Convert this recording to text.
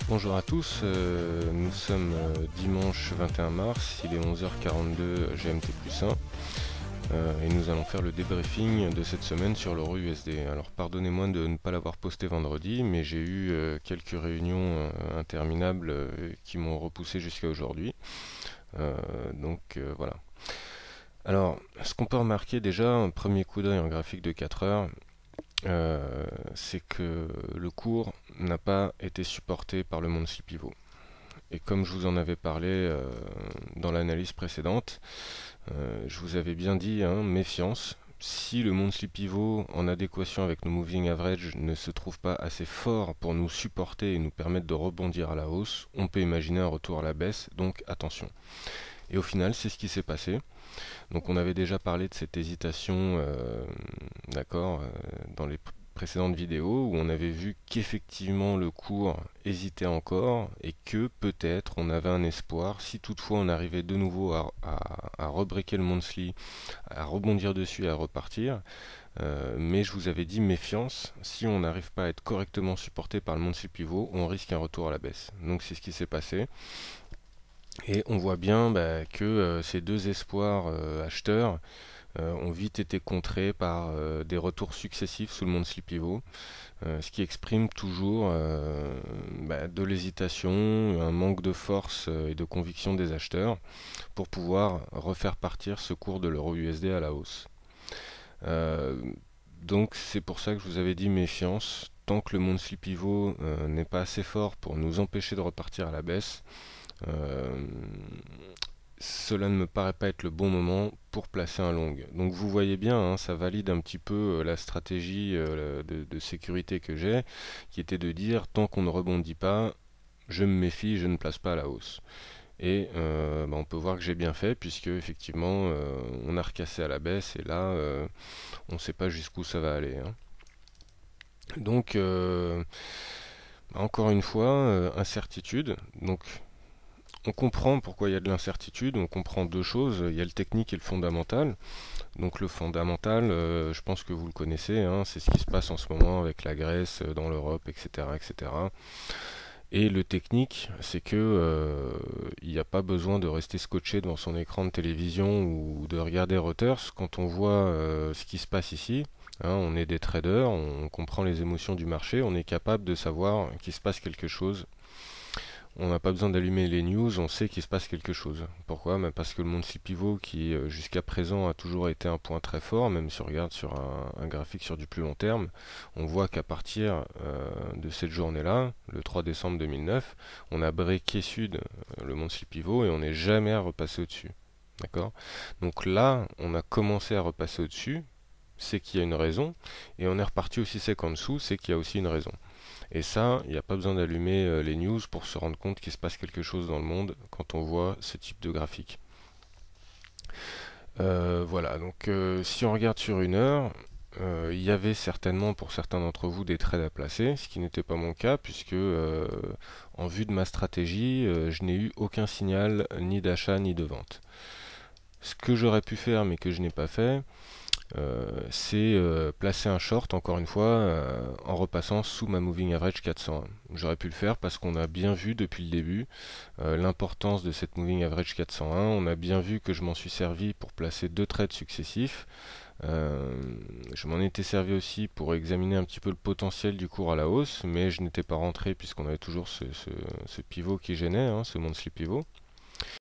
Bonjour à tous, nous sommes dimanche 21 mars, il est 11h42 GMT plus 1 et nous allons faire le débriefing de cette semaine sur l'euro USD. Alors pardonnez-moi de ne pas l'avoir posté vendredi, mais j'ai eu quelques réunions interminables qui m'ont repoussé jusqu'à aujourd'hui. Voilà. Alors, ce qu'on peut remarquer déjà, un premier coup d'œil en graphique de 4 heures, c'est que le cours n'a pas été supporté par le monthly pivot. Et comme je vous en avais parlé dans l'analyse précédente, je vous avais bien dit, hein, méfiance. Si le monthly pivot en adéquation avec nos moving average ne se trouve pas assez fort pour nous supporter et nous permettre de rebondir à la hausse, on peut imaginer un retour à la baisse, donc attention. Et au final, c'est ce qui s'est passé. Donc on avait déjà parlé de cette hésitation, d'accord, dans les précédentes vidéos, où on avait vu qu'effectivement le cours hésitait encore et que peut-être on avait un espoir, si toutefois on arrivait de nouveau à rebriquer le monthly, à rebondir dessus et à repartir. Mais je vous avais dit méfiance, si on n'arrive pas à être correctement supporté par le monthly pivot, on risque un retour à la baisse. Donc c'est ce qui s'est passé. Et on voit bien que ces deux espoirs acheteurs ont vite été contrés par des retours successifs sous le monthly pivot, ce qui exprime toujours de l'hésitation, un manque de force et de conviction des acheteurs pour pouvoir refaire partir ce cours de l'euro USD à la hausse. Euh, donc c'est pour ça que je vous avais dit méfiance, tant que le monthly pivot n'est pas assez fort pour nous empêcher de repartir à la baisse. Euh, Cela ne me paraît pas être le bon moment pour placer un long. Donc vous voyez bien, hein, ça valide un petit peu la stratégie de sécurité que j'ai, qui était de dire tant qu'on ne rebondit pas, je me méfie, je ne place pas à la hausse. Et on peut voir que j'ai bien fait, puisque effectivement on a recassé à la baisse, et là on ne sait pas jusqu'où ça va aller, hein. Donc encore une fois, incertitude. Donc on comprend pourquoi il y a de l'incertitude, on comprend deux choses, il y a le technique et le fondamental. Donc le fondamental, je pense que vous le connaissez, hein, c'est ce qui se passe en ce moment avec la Grèce, dans l'Europe, etc., etc. Et le technique, c'est que il n'y a pas besoin de rester scotché devant son écran de télévision ou de regarder Reuters quand on voit ce qui se passe ici. Hein, on est des traders, on comprend les émotions du marché, on est capable de savoir qu'il se passe quelque chose. On n'a pas besoin d'allumer les news, on sait qu'il se passe quelque chose. Pourquoi? Parce que le monthly pivot, qui jusqu'à présent a toujours été un point très fort, même si on regarde sur un graphique sur du plus long terme, on voit qu'à partir de cette journée-là, le 3 décembre 2009, on a breaké sud le monthly pivot et on n'est jamais repassé au-dessus. D'accord? Donc là, on a commencé à repasser au-dessus, c'est qu'il y a une raison, et on est reparti aussi sec en dessous, c'est qu'il y a aussi une raison. Et ça, il n'y a pas besoin d'allumer les news pour se rendre compte qu'il se passe quelque chose dans le monde quand on voit ce type de graphique. Voilà, donc si on regarde sur une heure, il y avait certainement pour certains d'entre vous des trades à placer, ce qui n'était pas mon cas, puisque en vue de ma stratégie, je n'ai eu aucun signal ni d'achat ni de vente. Ce que j'aurais pu faire mais que je n'ai pas fait, c'est placer un short, encore une fois, en repassant sous ma moving average 401. J'aurais pu le faire parce qu'on a bien vu depuis le début l'importance de cette moving average 401. On a bien vu que je m'en suis servi pour placer deux trades successifs. Je m'en étais servi aussi pour examiner un petit peu le potentiel du cours à la hausse, mais je n'étais pas rentré puisqu'on avait toujours ce pivot qui gênait, hein, ce monthly pivot.